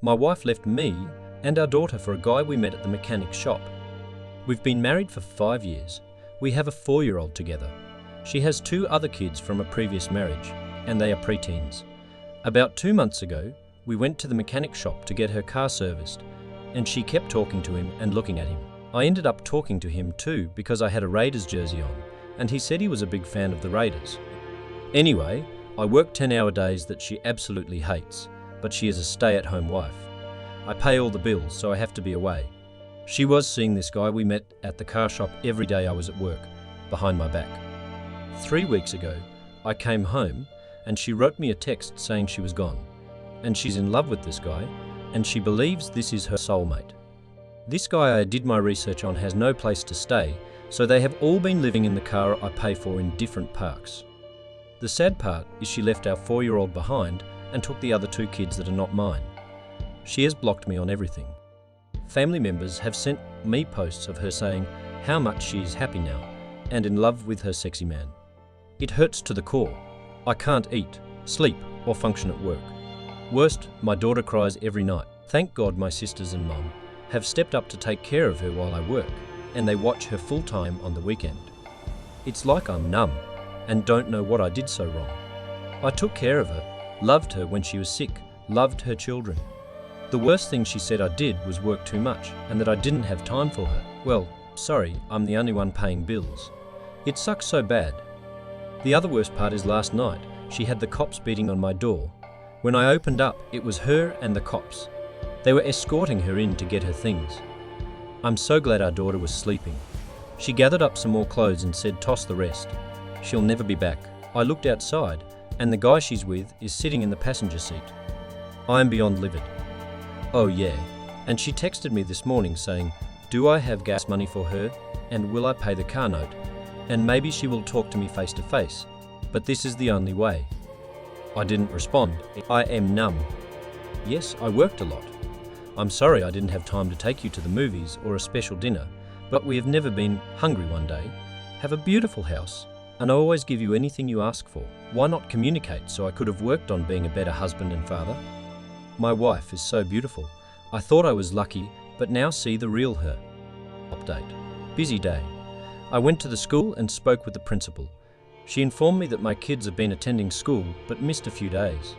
My wife left me and our daughter for a guy we met at the mechanic shop. We've been married for 5 years. We have a 4-year-old together. She has 2 other kids from a previous marriage, and they are preteens. About 2 months ago, we went to the mechanic shop to get her car serviced, and she kept talking to him and looking at him. I ended up talking to him too because I had a Raiders jersey on, and he said he was a big fan of the Raiders. Anyway, I work 10-hour days that she absolutely hates, but she is a stay-at-home wife. I pay all the bills, so I have to be away. She was seeing this guy we met at the car shop every day I was at work, behind my back. 3 weeks ago, I came home and she wrote me a text saying she was gone, and she's in love with this guy, and she believes this is her soulmate. This guy I did my research on has no place to stay, so they have all been living in the car I pay for in different parks. The sad part is she left our 4-year-old behind and took the other 2 kids that are not mine. She has blocked me on everything. Family members have sent me posts of her saying how much she is happy now and in love with her sexy man. It hurts to the core. I can't eat, sleep, or function at work. Worst, my daughter cries every night. Thank God my sisters and mum have stepped up to take care of her while I work, and they watch her full time on the weekend. It's like I'm numb and don't know what I did so wrong. I took care of her, loved her when she was sick, loved her children. The worst thing she said I did was work too much and that I didn't have time for her. Well, sorry, I'm the only one paying bills. It sucks so bad. The other worst part is last night, she had the cops beating on my door. When I opened up, it was her and the cops. They were escorting her in to get her things. I'm so glad our daughter was sleeping. She gathered up some more clothes and said toss the rest. She'll never be back. I looked outside and the guy she's with is sitting in the passenger seat. I am beyond livid. Oh yeah, and she texted me this morning saying, do I have gas money for her and will I pay the car note? And maybe she will talk to me face to face, but this is the only way. I didn't respond. I am numb. Yes, I worked a lot. I'm sorry I didn't have time to take you to the movies or a special dinner, but we have never been hungry one day. Have a beautiful house, and I always give you anything you ask for. Why not communicate so I could have worked on being a better husband and father? My wife is so beautiful. I thought I was lucky, but now see the real her. Update. Busy day. I went to the school and spoke with the principal. She informed me that my kids have been attending school but missed a few days.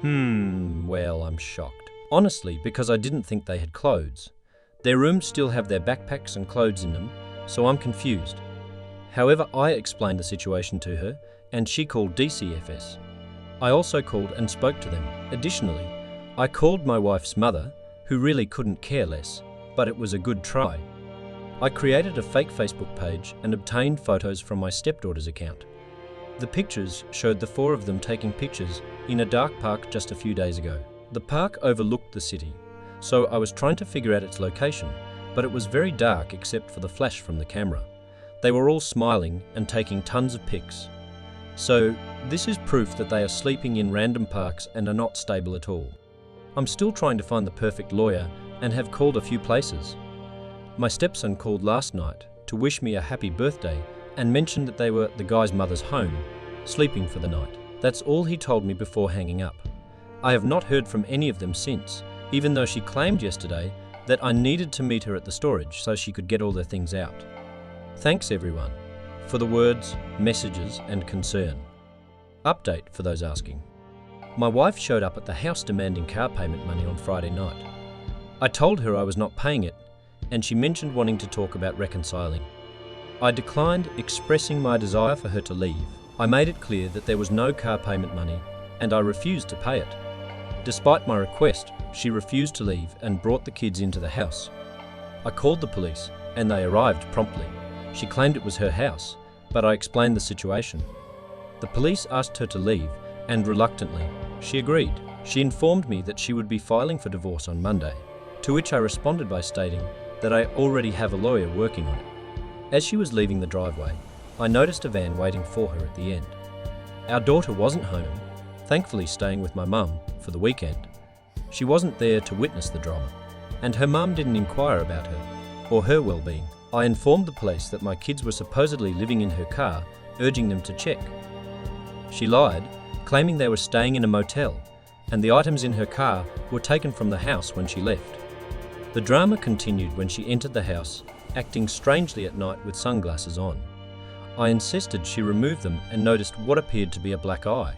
Well, I'm shocked. Honestly, because I didn't think they had clothes. Their rooms still have their backpacks and clothes in them, so I'm confused. However, I explained the situation to her, and she called DCFS. I also called and spoke to them. Additionally, I called my wife's mother, who really couldn't care less, but it was a good try. I created a fake Facebook page and obtained photos from my stepdaughter's account. The pictures showed the 4 of them taking pictures in a dark park just a few days ago. The park overlooked the city, so I was trying to figure out its location, but it was very dark except for the flash from the camera. They were all smiling and taking tons of pics. So, this is proof that they are sleeping in random parks and are not stable at all. I'm still trying to find the perfect lawyer and have called a few places. My stepson called last night to wish me a happy birthday and mentioned that they were at the guy's mother's home, sleeping for the night. That's all he told me before hanging up. I have not heard from any of them since, even though she claimed yesterday that I needed to meet her at the storage so she could get all their things out. Thanks everyone for the words, messages and concern. Update for those asking. My wife showed up at the house demanding car payment money on Friday night. I told her I was not paying it, and she mentioned wanting to talk about reconciling. I declined, expressing my desire for her to leave. I made it clear that there was no car payment money and I refused to pay it. Despite my request, she refused to leave and brought the kids into the house. I called the police and they arrived promptly. She claimed it was her house, but I explained the situation. The police asked her to leave and reluctantly, she agreed. She informed me that she would be filing for divorce on Monday, to which I responded by stating that I already have a lawyer working on it. As she was leaving the driveway, I noticed a van waiting for her at the end. Our daughter wasn't home, thankfully staying with my mum for the weekend. She wasn't there to witness the drama, and her mum didn't inquire about her or her well-being. I informed the police that my kids were supposedly living in her car, urging them to check. She lied, claiming they were staying in a motel, and the items in her car were taken from the house when she left. The drama continued when she entered the house, acting strangely at night with sunglasses on. I insisted she remove them and noticed what appeared to be a black eye.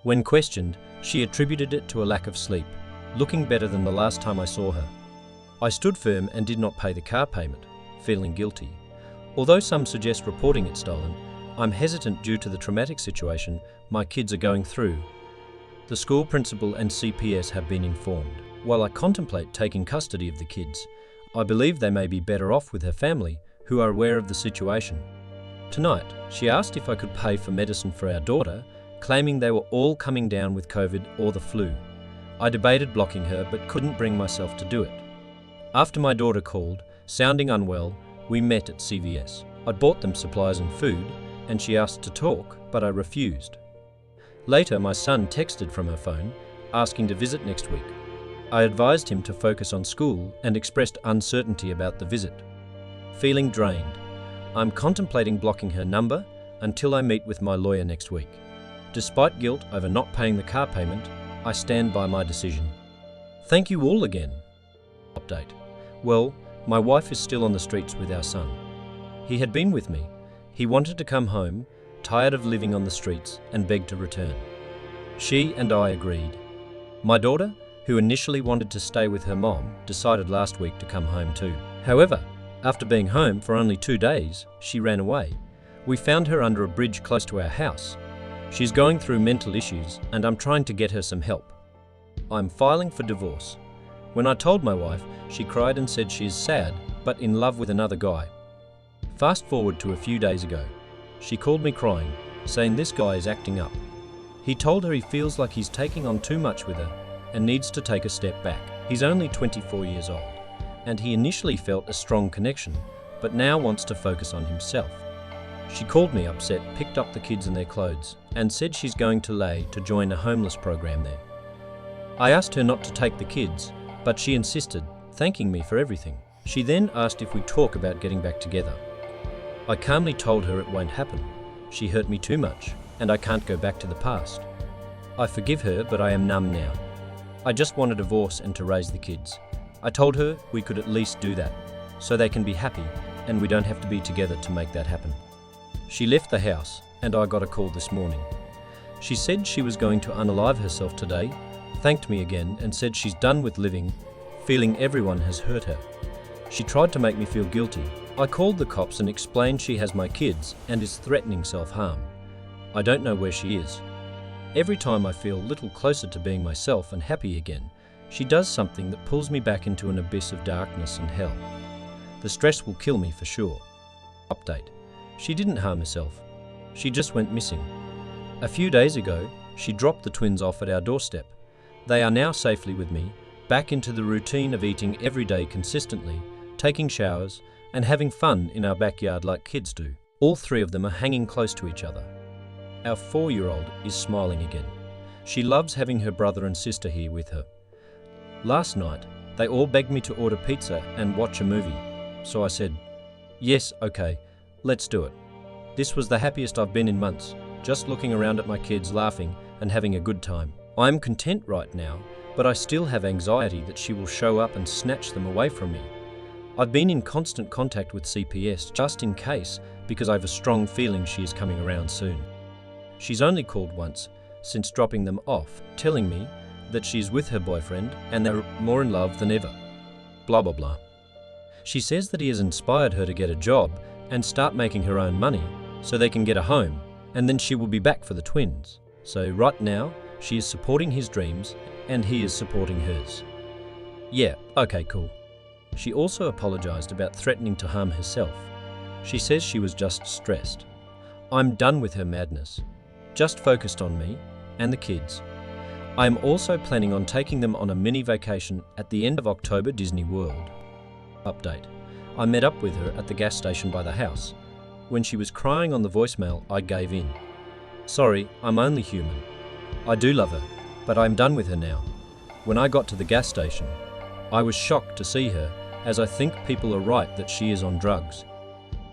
When questioned, she attributed it to a lack of sleep, looking better than the last time I saw her. I stood firm and did not pay the car payment, feeling guilty. Although some suggest reporting it stolen, I'm hesitant due to the traumatic situation my kids are going through. The school principal and CPS have been informed. While I contemplate taking custody of the kids, I believe they may be better off with her family, who are aware of the situation. Tonight, she asked if I could pay for medicine for our daughter, claiming they were all coming down with COVID or the flu. I debated blocking her but couldn't bring myself to do it. After my daughter called, sounding unwell, we met at CVS. I'd bought them supplies and food, and she asked to talk, but I refused. Later, my son texted from her phone, asking to visit next week. I advised him to focus on school and expressed uncertainty about the visit. Feeling drained, I'm contemplating blocking her number until I meet with my lawyer next week. Despite guilt over not paying the car payment, I stand by my decision. Thank you all again. Update. Well, my wife is still on the streets with our son. He had been with me. He wanted to come home, tired of living on the streets, and begged to return. She and I agreed. My daughter, who initially wanted to stay with her mom, decided last week to come home too. However, after being home for only 2 days, she ran away. We found her under a bridge close to our house. She's going through mental issues, and I'm trying to get her some help. I'm filing for divorce. When I told my wife, she cried and said she is sad, but in love with another guy. Fast forward to a few days ago. She called me crying, saying this guy is acting up. He told her he feels like he's taking on too much with her and needs to take a step back. He's only 24 years old, and he initially felt a strong connection, but now wants to focus on himself. She called me upset, picked up the kids and their clothes, and said she's going to Lay to join a homeless program there. I asked her not to take the kids, but she insisted, thanking me for everything. She then asked if we talk about getting back together. I calmly told her it won't happen. She hurt me too much, and I can't go back to the past. I forgive her, but I am numb now. I just want a divorce and to raise the kids. I told her we could at least do that, so they can be happy, and we don't have to be together to make that happen. She left the house, and I got a call this morning. She said she was going to unalive herself today, thanked me again, and said she's done with living, feeling everyone has hurt her. She tried to make me feel guilty. I called the cops and explained she has my kids and is threatening self-harm. I don't know where she is. Every time I feel a little closer to being myself and happy again, she does something that pulls me back into an abyss of darkness and hell. The stress will kill me for sure. Update. She didn't harm herself. She just went missing. A few days ago, she dropped the twins off at our doorstep. They are now safely with me, back into the routine of eating every day consistently, taking showers, and having fun in our backyard like kids do. All 3 of them are hanging close to each other. Our 4-year-old is smiling again. She loves having her brother and sister here with her. Last night, they all begged me to order pizza and watch a movie, so I said, yes, okay, let's do it. This was the happiest I've been in months, just looking around at my kids laughing and having a good time. I'm content right now, but I still have anxiety that she will show up and snatch them away from me. I've been in constant contact with CPS just in case, because I have a strong feeling she is coming around soon. She's only called once since dropping them off, telling me that she's with her boyfriend and they're more in love than ever. Blah blah blah. She says that he has inspired her to get a job and start making her own money so they can get a home, and then she will be back for the twins. So right now, she is supporting his dreams and he is supporting hers. Yeah, okay, cool. She also apologized about threatening to harm herself. She says she was just stressed. I'm done with her madness. Just focused on me and the kids. I am also planning on taking them on a mini vacation at the end of October, Disney World. Update. I met up with her at the gas station by the house. When she was crying on the voicemail, I gave in. Sorry, I'm only human. I do love her, but I'm done with her now. When I got to the gas station, I was shocked to see her, as I think people are right that she is on drugs.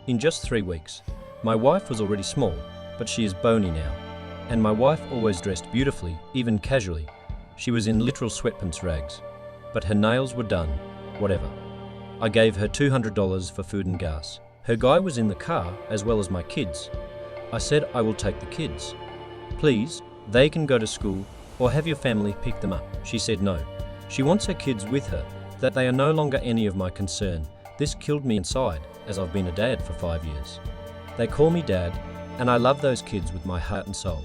In just 3 weeks, my wife was already small, but she is bony now. And my wife always dressed beautifully, even casually. She was in literal sweatpants rags, but her nails were done, whatever. I gave her $200 for food and gas. Her guy was in the car as well as my kids. I said I will take the kids. Please, they can go to school or have your family pick them up. She said no. She wants her kids with her, that they are no longer any of my concern. This killed me inside, as I've been a dad for 5 years. They call me dad, and I love those kids with my heart and soul.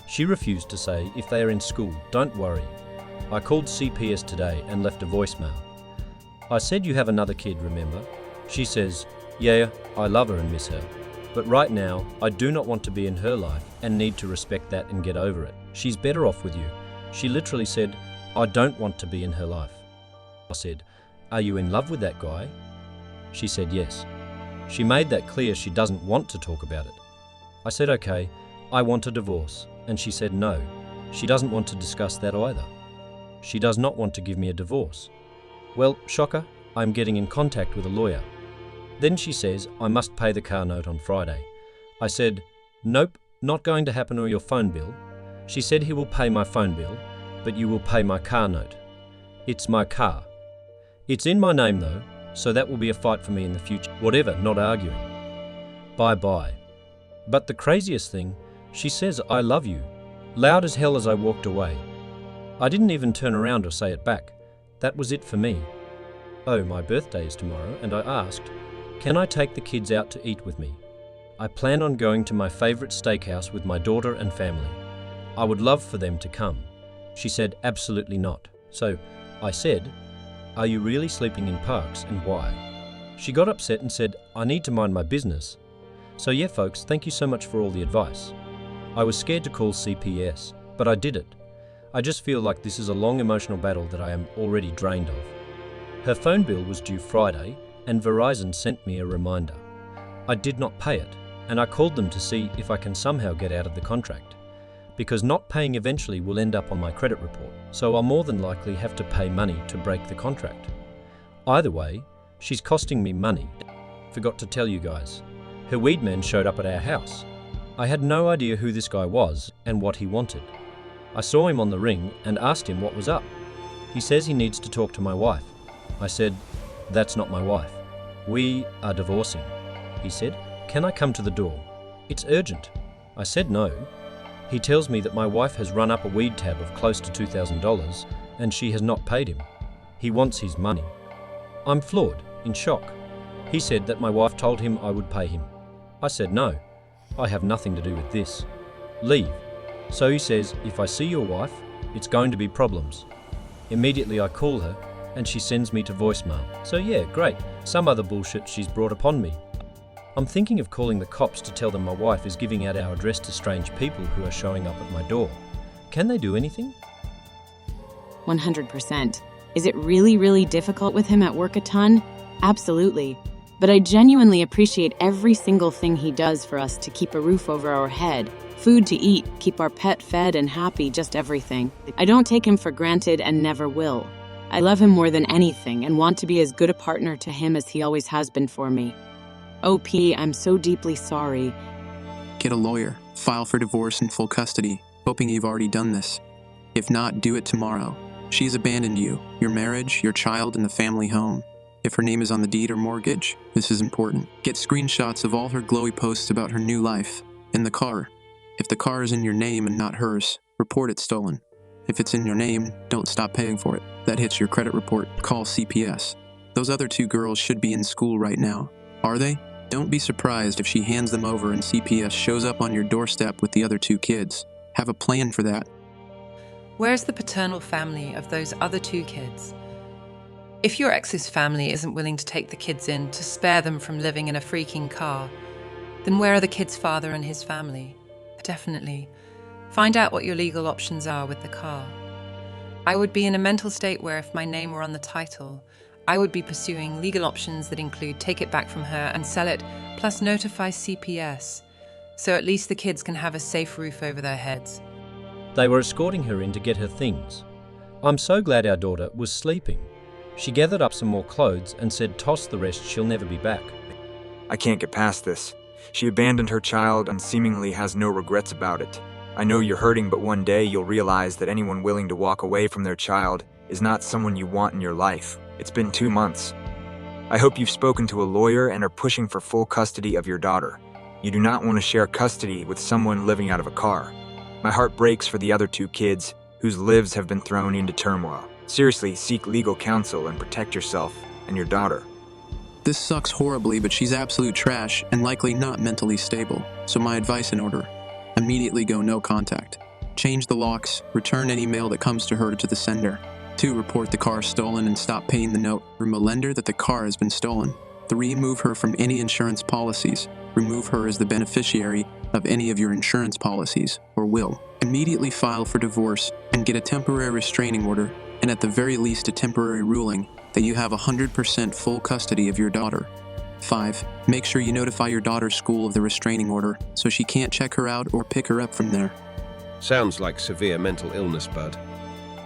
She refused to say if they are in school, don't worry. I called CPS today and left a voicemail. I said you have another kid, remember? She says, yeah, I love her and miss her. But right now, I do not want to be in her life and need to respect that and get over it. She's better off with you. She literally said, I don't want to be in her life. I said, are you in love with that guy? She said yes. She made that clear she doesn't want to talk about it. I said, okay, I want a divorce. And she said no, she doesn't want to discuss that either. She does not want to give me a divorce. Well, shocker, I'm getting in contact with a lawyer. Then she says I must pay the car note on Friday. I said, nope, not going to happen, or your phone bill. She said he will pay my phone bill, but you will pay my car note. It's my car. It's in my name though, so that will be a fight for me in the future. Whatever, not arguing. Bye-bye. But the craziest thing, she says I love you, loud as hell as I walked away. I didn't even turn around or say it back. That was it for me. Oh, my birthday is tomorrow, and I asked, can I take the kids out to eat with me? I plan on going to my favorite steakhouse with my daughter and family. I would love for them to come. She said absolutely not. So I said, are you really sleeping in parks and why? She got upset and said, I need to mind my business. So yeah folks, thank you so much for all the advice. I was scared to call CPS, but I did it. I just feel like this is a long emotional battle that I am already drained of. Her phone bill was due Friday, and Verizon sent me a reminder. I did not pay it, and I called them to see if I can somehow get out of the contract, because not paying eventually will end up on my credit report, so I'll more than likely have to pay money to break the contract. Either way, she's costing me money. Forgot to tell you guys, her weed man showed up at our house. I had no idea who this guy was and what he wanted. I saw him on the ring and asked him what was up. He says he needs to talk to my wife. I said, that's not my wife. We are divorcing. He said, can I come to the door? It's urgent. I said no. He tells me that my wife has run up a weed tab of close to $2,000 and she has not paid him. He wants his money. I'm floored, in shock. He said that my wife told him I would pay him. I said no. I have nothing to do with this. Leave. So he says, if I see your wife, it's going to be problems. Immediately I call her and she sends me to voicemail. So yeah, great. Some other bullshit she's brought upon me. I'm thinking of calling the cops to tell them my wife is giving out our address to strange people who are showing up at my door. Can they do anything? 100%. Is it really, really difficult with him at work a ton? Absolutely. But I genuinely appreciate every single thing he does for us to keep a roof over our head, food to eat, keep our pet fed and happy, just everything. I don't take him for granted and never will. I love him more than anything and want to be as good a partner to him as he always has been for me. OP, I'm so deeply sorry. Get a lawyer, file for divorce in full custody, hoping you've already done this. If not, do it tomorrow. She's abandoned you, your marriage, your child, and the family home. If her name is on the deed or mortgage, this is important. Get screenshots of all her glowy posts about her new life. In the car. If the car is in your name and not hers, report it stolen. If it's in your name, don't stop paying for it. That hits your credit report. Call CPS. Those other two girls should be in school right now. Are they? Don't be surprised if she hands them over and CPS shows up on your doorstep with the other two kids. Have a plan for that. Where's the paternal family of those other two kids? If your ex's family isn't willing to take the kids in to spare them from living in a freaking car, then where are the kids' father and his family? Definitely. Find out what your legal options are with the car. I would be in a mental state where if my name were on the title, I would be pursuing legal options that include take it back from her and sell it, plus notify CPS, so at least the kids can have a safe roof over their heads. They were escorting her in to get her things. I'm so glad our daughter was sleeping. She gathered up some more clothes and said toss the rest, she'll never be back. I can't get past this. She abandoned her child and seemingly has no regrets about it. I know you're hurting, but one day you'll realize that anyone willing to walk away from their child is not someone you want in your life. It's been 2 months. I hope you've spoken to a lawyer and are pushing for full custody of your daughter. You do not want to share custody with someone living out of a car. My heart breaks for the other 2 kids whose lives have been thrown into turmoil. Seriously, seek legal counsel and protect yourself and your daughter. This sucks horribly, but she's absolute trash and likely not mentally stable. So my advice in order: immediately go no contact. Change the locks, return any mail that comes to her to the sender. 2. Report the car stolen and stop paying the note from a lender that the car has been stolen. 3. Remove her from any insurance policies. Remove her as the beneficiary of any of your insurance policies or will. Immediately file for divorce and get a temporary restraining order, and at the very least a temporary ruling that you have 100% full custody of your daughter. 5. Make sure you notify your daughter's school of the restraining order so she can't check her out or pick her up from there. Sounds like severe mental illness, bud.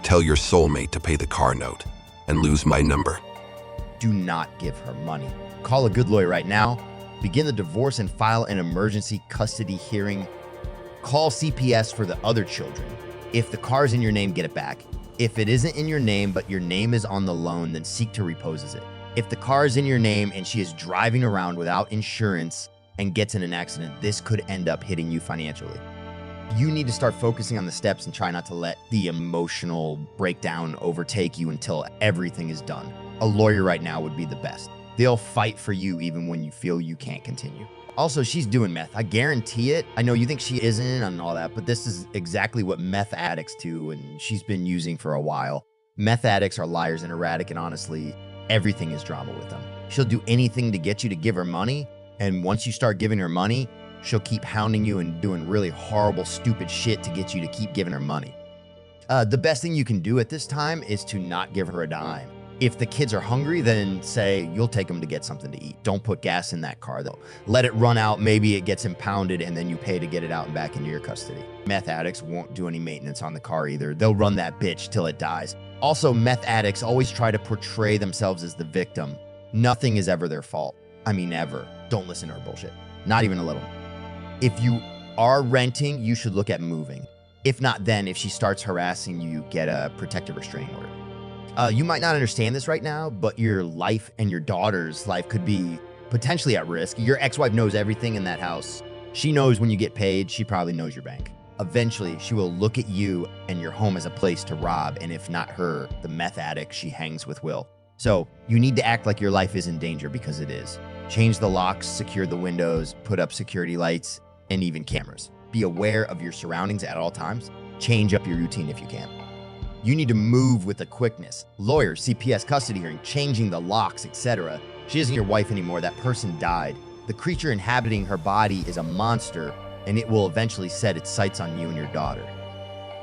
Tell your soulmate to pay the car note and lose my number. Do not give her money. Call a good lawyer right now. Begin the divorce and file an emergency custody hearing. Call CPS for the other children. If the car is in your name, get it back. If it isn't in your name but your name is on the loan, then seek to repose it. If the car is in your name and she is driving around without insurance and gets in an accident, this could end up hitting you financially. You need to start focusing on the steps and try not to let the emotional breakdown overtake you until everything is done. A lawyer right now would be the best. They'll fight for you even when you feel you can't continue. Also, she's doing meth. I guarantee it. I know you think she isn't and all that, but this is exactly what meth addicts do, and she's been using for a while. Meth addicts are liars and erratic, and honestly, everything is drama with them. She'll do anything to get you to give her money, and once you start giving her money, she'll keep hounding you and doing really horrible, stupid shit to get you to keep giving her money. The best thing you can do at this time is to not give her a dime. If the kids are hungry, then say you'll take them to get something to eat. Don't put gas in that car though. Let it run out, maybe it gets impounded, and then you pay to get it out and back into your custody. Meth addicts won't do any maintenance on the car either. They'll run that bitch till it dies. Also, meth addicts always try to portray themselves as the victim. Nothing is ever their fault. I mean, ever. Don't listen to her bullshit. Not even a little. If you are renting, you should look at moving. If not, then if she starts harassing you, get a protective restraining order. You might not understand this right now, but your life and your daughter's life could be potentially at risk. Your ex-wife knows everything in that house. She knows when you get paid. She probably knows your bank. Eventually, she will look at you and your home as a place to rob, and if not her, the meth addict she hangs with will. So you need to act like your life is in danger, because it is. Change the locks, secure the windows, put up security lights, and even cameras. Be aware of your surroundings at all times. Change up your routine if you can. You need to move with a quickness. Lawyer, CPS, custody hearing, changing the locks, etc. She isn't your wife anymore. That person died. The creature inhabiting her body is a monster, and it will eventually set its sights on you and your daughter.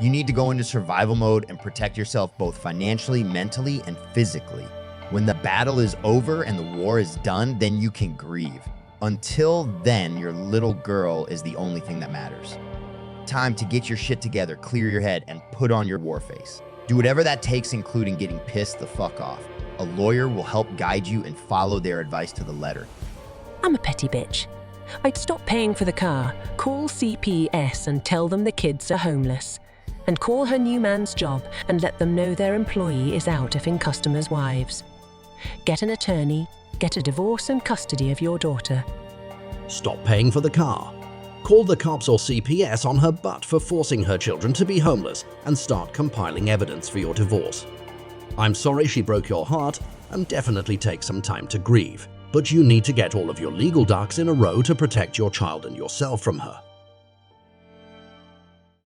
You need to go into survival mode and protect yourself both financially, mentally, and physically. When the battle is over and the war is done, then you can grieve. Until then, your little girl is the only thing that matters. Time to get your shit together, clear your head, and put on your war face. Do whatever that takes, including getting pissed the fuck off. A lawyer will help guide you and follow their advice to the letter. I'm a petty bitch. I'd stop paying for the car, call CPS and tell them the kids are homeless, and call her new man's job and let them know their employee is out effing customers' wives. Get an attorney, get a divorce and custody of your daughter. Stop paying for the car. Call the cops or CPS on her butt for forcing her children to be homeless and start compiling evidence for your divorce. I'm sorry she broke your heart, and definitely take some time to grieve, but you need to get all of your legal ducks in a row to protect your child and yourself from her.